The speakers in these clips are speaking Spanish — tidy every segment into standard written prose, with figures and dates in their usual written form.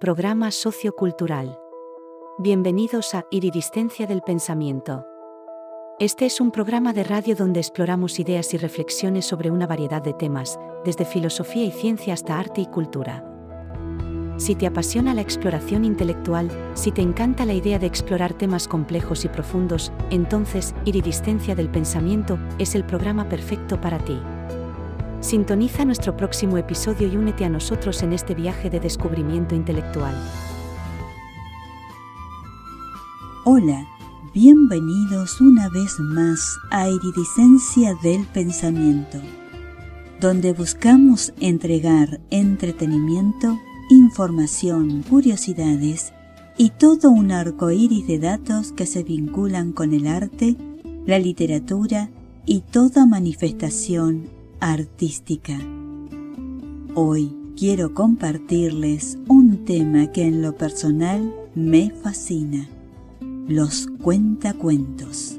programa sociocultural. Bienvenidos a Iridiscencia del Pensamiento. Este es un programa de radio donde exploramos ideas y reflexiones sobre una variedad de temas, desde filosofía y ciencia hasta arte y cultura. Si te apasiona la exploración intelectual, si te encanta la idea de explorar temas complejos y profundos, entonces Iridiscencia del Pensamiento es el programa perfecto para ti. Sintoniza nuestro próximo episodio y únete a nosotros en este viaje de descubrimiento intelectual. Hola, bienvenidos una vez más a Iridiscencia del Pensamiento, donde buscamos entregar entretenimiento, información, curiosidades y todo un arcoíris de datos que se vinculan con el arte, la literatura y toda manifestación artística. Hoy quiero compartirles un tema que en lo personal me fascina: los cuentacuentos.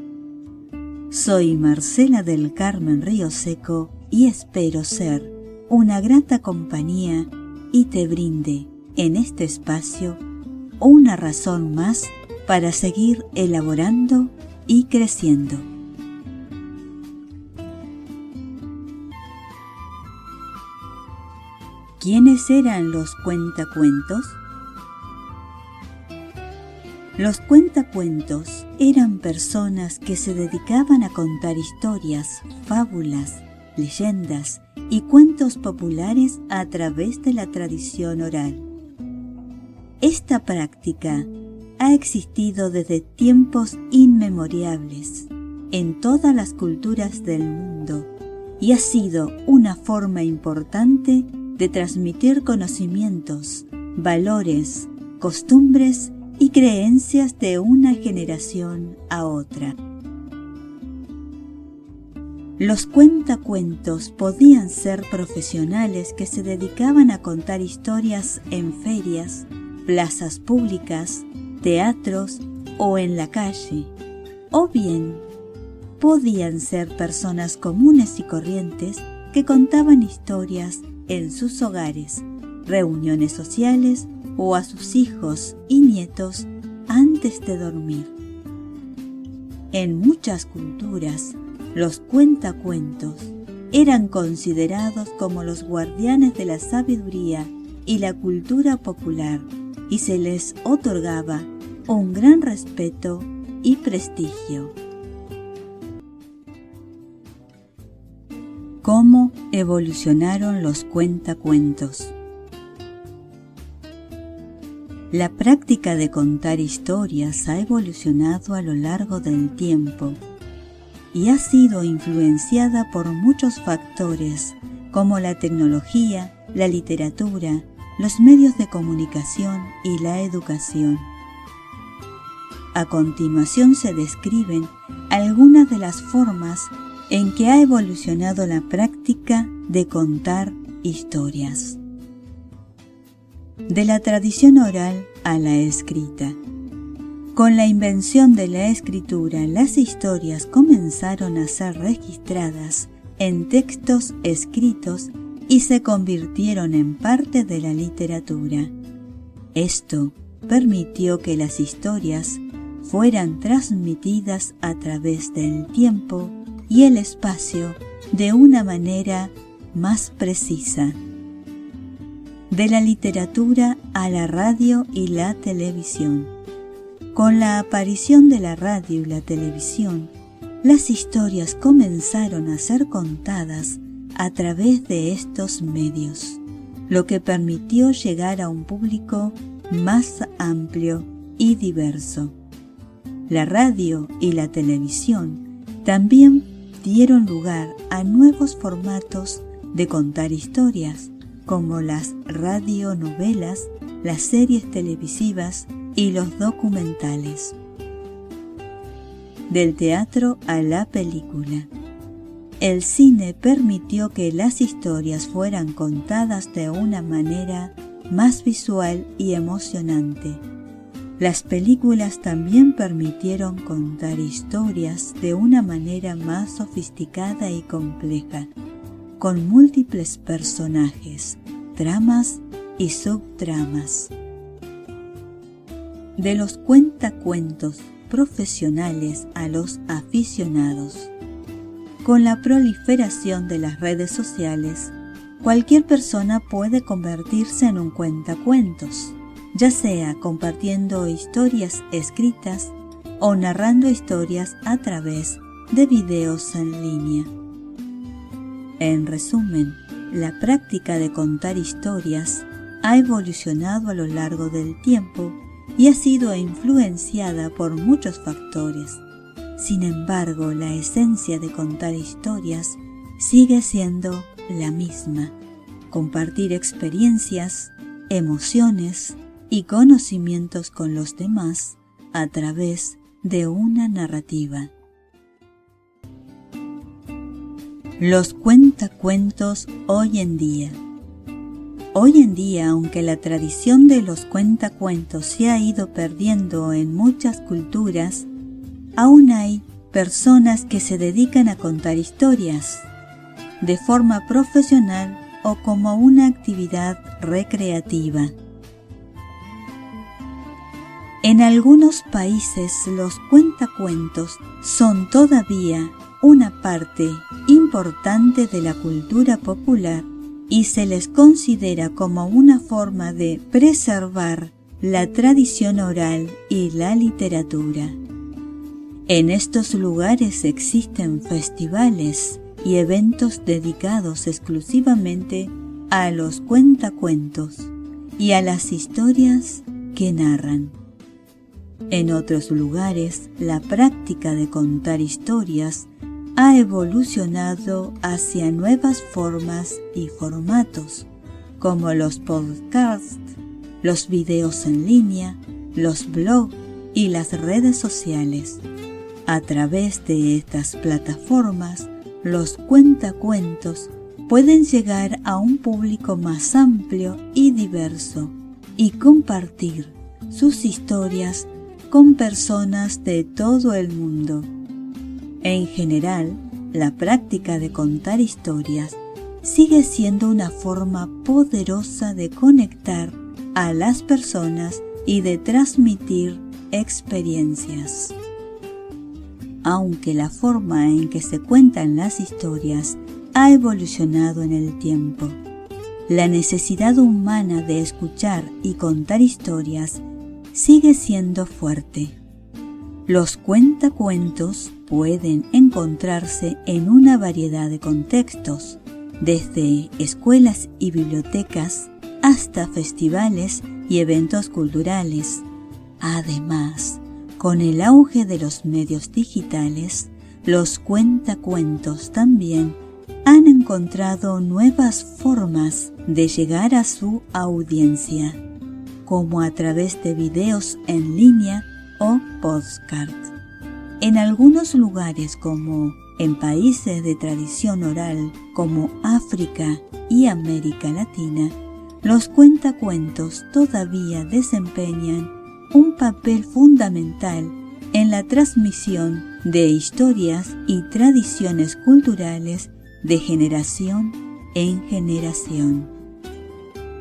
Soy Marcela del Carmen Ríoseco y espero ser una grata compañía y te brinde en este espacio una razón más para seguir elaborando y creciendo. ¿Quiénes eran los cuentacuentos? Los cuentacuentos eran personas que se dedicaban a contar historias, fábulas, leyendas y cuentos populares a través de la tradición oral. Esta práctica ha existido desde tiempos inmemoriales en todas las culturas del mundo y ha sido una forma importante de transmitir conocimientos, valores, costumbres y creencias de una generación a otra. Los cuentacuentos podían ser profesionales que se dedicaban a contar historias en ferias, plazas públicas, teatros o en la calle, o bien podían ser personas comunes y corrientes que contaban historias en sus hogares, reuniones sociales o a sus hijos y nietos antes de dormir. En muchas culturas, los cuentacuentos eran considerados como los guardianes de la sabiduría y la cultura popular y se les otorgaba un gran respeto y prestigio. ¿Cómo evolucionaron los cuentacuentos? La práctica de contar historias ha evolucionado a lo largo del tiempo y ha sido influenciada por muchos factores como la tecnología, la literatura, los medios de comunicación y la educación. A continuación se describen algunas de las formas en que ha evolucionado la práctica de contar historias. De la tradición oral a la escrita. Con la invención de la escritura, las historias comenzaron a ser registradas en textos escritos y se convirtieron en parte de la literatura. Esto permitió que las historias fueran transmitidas a través del tiempo y el espacio de una manera más precisa. De la literatura a la radio y la televisión. Con la aparición de la radio y la televisión, las historias comenzaron a ser contadas a través de estos medios, lo que permitió llegar a un público más amplio y diverso. La radio y la televisión también dieron lugar a nuevos formatos de contar historias, como las radionovelas, las series televisivas y los documentales. Del teatro a la película. El cine permitió que las historias fueran contadas de una manera más visual y emocionante. Las películas también permitieron contar historias de una manera más sofisticada y compleja, con múltiples personajes, tramas y subtramas. de los cuentacuentos profesionales a los aficionados. Con la proliferación de las redes sociales, cualquier persona puede convertirse en un cuentacuentos, ya sea compartiendo historias escritas o narrando historias a través de videos en línea. En resumen, la práctica de contar historias ha evolucionado a lo largo del tiempo y ha sido influenciada por muchos factores. Sin embargo, la esencia de contar historias sigue siendo la misma: compartir experiencias, emociones y conocimientos con los demás a través de una narrativa. Los cuentacuentos hoy en día. Hoy en día, aunque la tradición de los cuentacuentos se ha ido perdiendo en muchas culturas, aún hay personas que se dedican a contar historias de forma profesional o como una actividad recreativa. En algunos países los cuentacuentos son todavía una parte importante de la cultura popular y se les considera como una forma de preservar la tradición oral y la literatura. En estos lugares existen festivales y eventos dedicados exclusivamente a los cuentacuentos y a las historias que narran. En otros lugares, la práctica de contar historias ha evolucionado hacia nuevas formas y formatos, como los podcasts, los videos en línea, los blogs y las redes sociales. A través de estas plataformas, los cuentacuentos pueden llegar a un público más amplio y diverso y compartir sus historias con personas de todo el mundo. En general, la práctica de contar historias sigue siendo una forma poderosa de conectar a las personas y de transmitir experiencias. Aunque la forma en que se cuentan las historias ha evolucionado en el tiempo, la necesidad humana de escuchar y contar historias sigue siendo fuerte. Los cuentacuentos pueden encontrarse en una variedad de contextos, desde escuelas y bibliotecas hasta festivales y eventos culturales. Además, con el auge de los medios digitales, los cuentacuentos también han encontrado nuevas formas de llegar a su audiencia, como a través de videos en línea o podcasts. En algunos lugares, como en países de tradición oral como África y América Latina, los cuentacuentos todavía desempeñan un papel fundamental en la transmisión de historias y tradiciones culturales de generación en generación.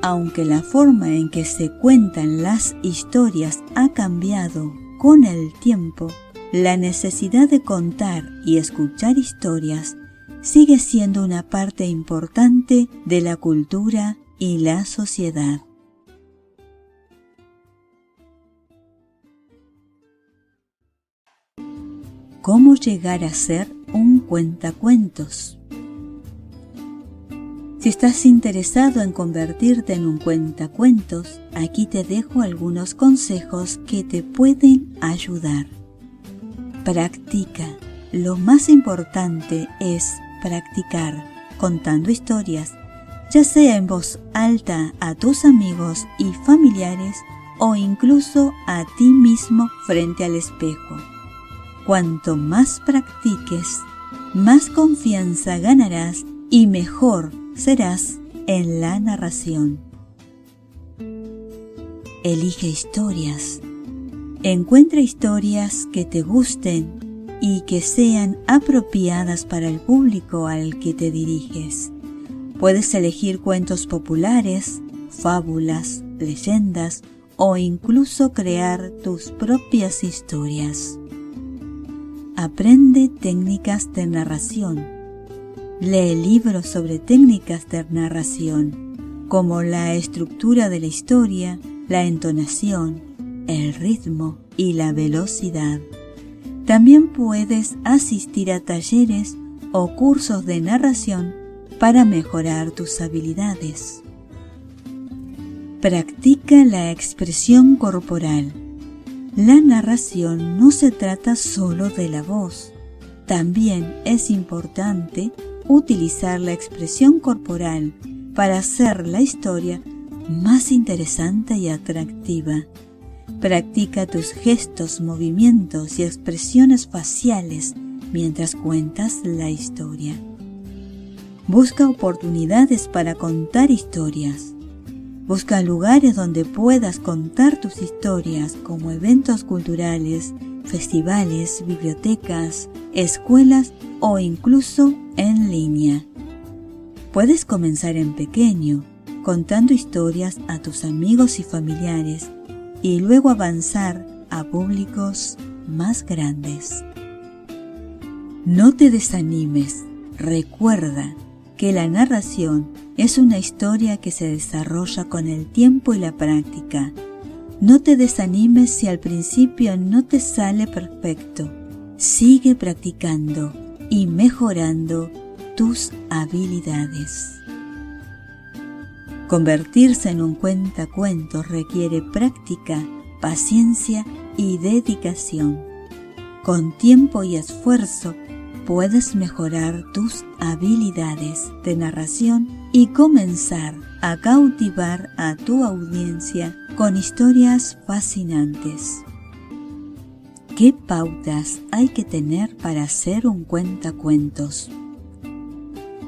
Aunque la forma en que se cuentan las historias ha cambiado con el tiempo, la necesidad de contar y escuchar historias sigue siendo una parte importante de la cultura y la sociedad. ¿Cómo llegar a ser un cuentacuentos? Si estás interesado en convertirte en un cuentacuentos, aquí te dejo algunos consejos que te pueden ayudar. Practica. Lo más importante es practicar contando historias, ya sea en voz alta a tus amigos y familiares o incluso a ti mismo frente al espejo. Cuanto más practiques, más confianza ganarás y mejor serás en la narración. Elige historias. Encuentra historias que te gusten y que sean apropiadas para el público al que te diriges. Puedes elegir cuentos populares, fábulas, leyendas o incluso crear tus propias historias. Aprende técnicas de narración. Lee libros sobre técnicas de narración, como la estructura de la historia, la entonación, el ritmo y la velocidad. También puedes asistir a talleres o cursos de narración para mejorar tus habilidades. Practica la expresión corporal. La narración no se trata solo de la voz. También es importante utilizar la expresión corporal para hacer la historia más interesante y atractiva. Practica tus gestos, movimientos y expresiones faciales mientras cuentas la historia. Busca oportunidades para contar historias. Busca lugares donde puedas contar tus historias, como eventos culturales, festivales, bibliotecas, escuelas o incluso en línea. Puedes comenzar en pequeño, contando historias a tus amigos y familiares, y luego avanzar a públicos más grandes. No te desanimes. Recuerda que la narración es una historia que se desarrolla con el tiempo y la práctica. No te desanimes si al principio no te sale perfecto. Sigue practicando y mejorando tus habilidades. Convertirse en un cuentacuentos requiere práctica, paciencia y dedicación. Con tiempo y esfuerzo puedes mejorar tus habilidades de narración y comenzar a cautivar a tu audiencia con historias fascinantes. ¿Qué pautas hay que tener para hacer un cuentacuentos?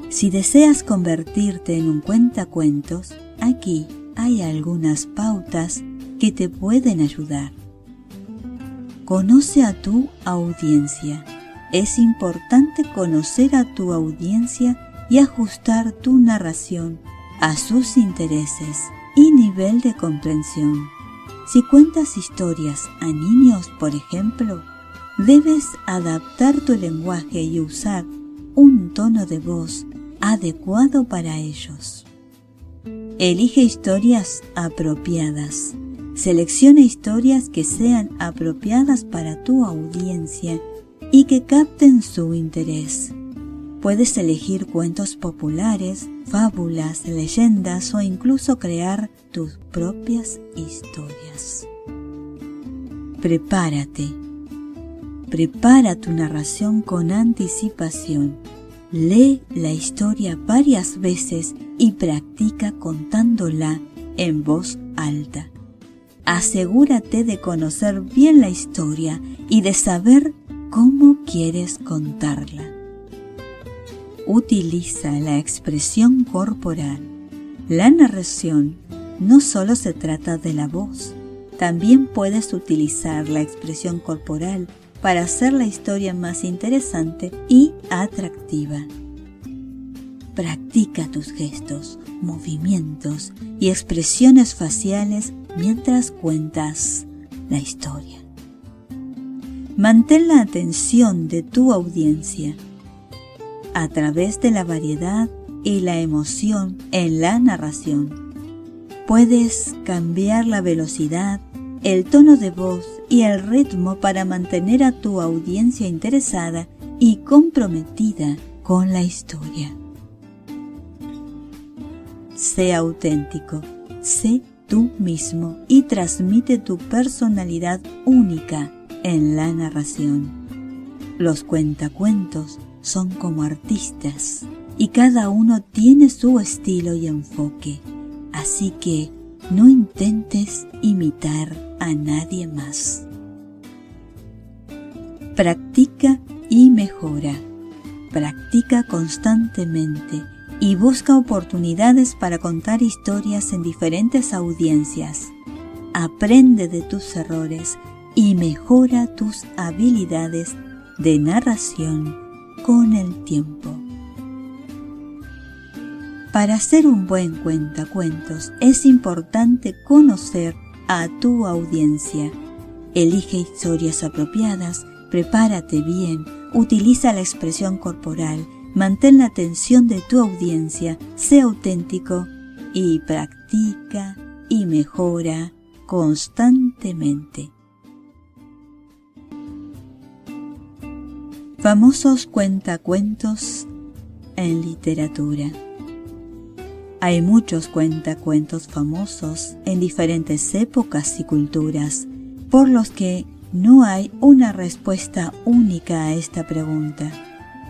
Si deseas convertirte en un cuentacuentos, aquí hay algunas pautas que te pueden ayudar. Conoce a tu audiencia. Es importante conocer a tu audiencia y ajustar tu narración a sus intereses y nivel de comprensión. Si cuentas historias a niños, por ejemplo, debes adaptar tu lenguaje y usar un tono de voz adecuado para ellos. Elige historias apropiadas. Selecciona historias que sean apropiadas para tu audiencia y que capten su interés. Puedes elegir cuentos populares, fábulas, leyendas o incluso crear tus propias historias. Prepárate. Prepara tu narración con anticipación. Lee la historia varias veces y practica contándola en voz alta. Asegúrate de conocer bien la historia y de saber cómo quieres contarla. Utiliza la expresión corporal. La narración no solo se trata de la voz, también puedes utilizar la expresión corporal para hacer la historia más interesante y atractiva. Practica tus gestos, movimientos y expresiones faciales mientras cuentas la historia. Mantén la atención de tu audiencia a través de la variedad y la emoción en la narración. Puedes cambiar la velocidad, el tono de voz y el ritmo para mantener a tu audiencia interesada y comprometida con la historia. Sé auténtico, sé tú mismo y transmite tu personalidad única en la narración. Los cuentacuentos son como artistas y cada uno tiene su estilo y enfoque, así que no intentes imitar a nadie más. Practica y mejora. Practica constantemente y busca oportunidades para contar historias en diferentes audiencias. Aprende de tus errores y mejora tus habilidades de narración con el tiempo. Para ser un buen cuentacuentos es importante conocer a tu audiencia. Elige historias apropiadas, prepárate bien, utiliza la expresión corporal, mantén la atención de tu audiencia, sé auténtico y practica y mejora constantemente. Famosos cuentacuentos en literatura. Hay muchos cuentacuentos famosos en diferentes épocas y culturas, por los que no hay una respuesta única a esta pregunta.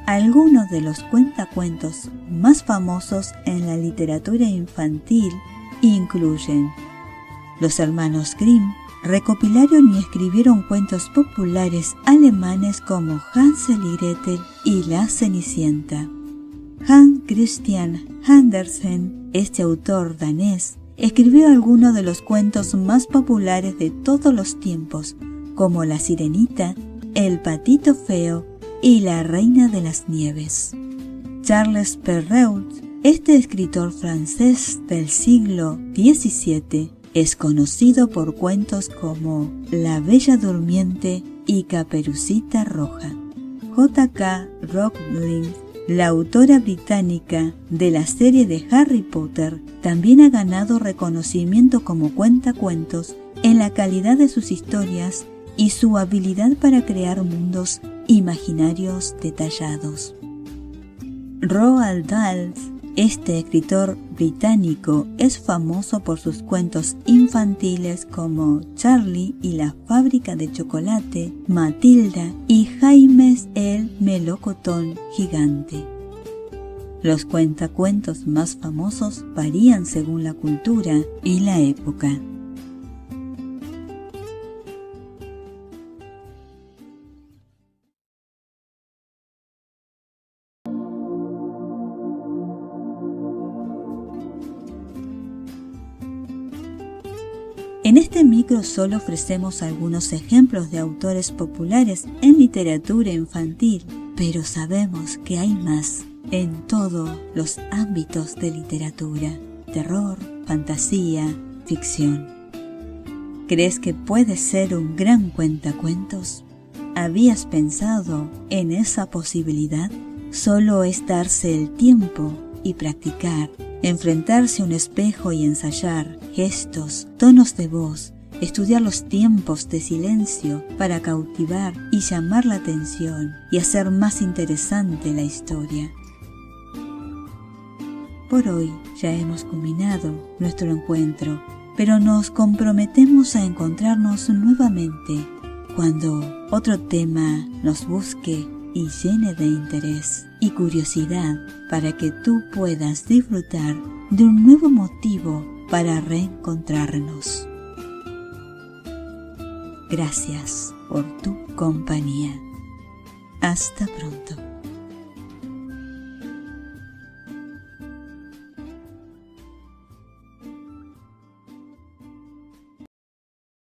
Algunos de los cuentacuentos más famosos en la literatura infantil incluyen: los hermanos Grimm recopilaron y escribieron cuentos populares alemanes como Hansel y Gretel y La Cenicienta. Hans Christian Andersen, este autor danés, escribió algunos de los cuentos más populares de todos los tiempos, como La Sirenita, El Patito Feo y La Reina de las Nieves. Charles Perrault, este escritor francés del siglo XVII, es conocido por cuentos como La Bella Durmiente y Caperucita Roja. J.K. Rowling, la autora británica de la serie de Harry Potter, también ha ganado reconocimiento como cuentacuentos en la calidad de sus historias y su habilidad para crear mundos imaginarios detallados. Roald Dahl, este escritor británico, es famoso por sus cuentos infantiles como Charlie y la fábrica de chocolate, Matilda y Jaime el melocotón gigante. Los cuentacuentos más famosos varían según la cultura y la época. En este micro solo ofrecemos algunos ejemplos de autores populares en literatura infantil, pero sabemos que hay más en todos los ámbitos de literatura: terror, fantasía, ficción. ¿Crees que puedes ser un gran cuentacuentos? ¿Habías pensado en esa posibilidad? Solo es darse el tiempo y practicar. Enfrentarse a un espejo y ensayar gestos, tonos de voz, estudiar los tiempos de silencio para cautivar y llamar la atención y hacer más interesante la historia. Por hoy ya hemos culminado nuestro encuentro, pero nos comprometemos a encontrarnos nuevamente cuando otro tema nos busque y llene de interés y curiosidad para que tú puedas disfrutar de un nuevo motivo para reencontrarnos. Gracias por tu compañía. Hasta pronto.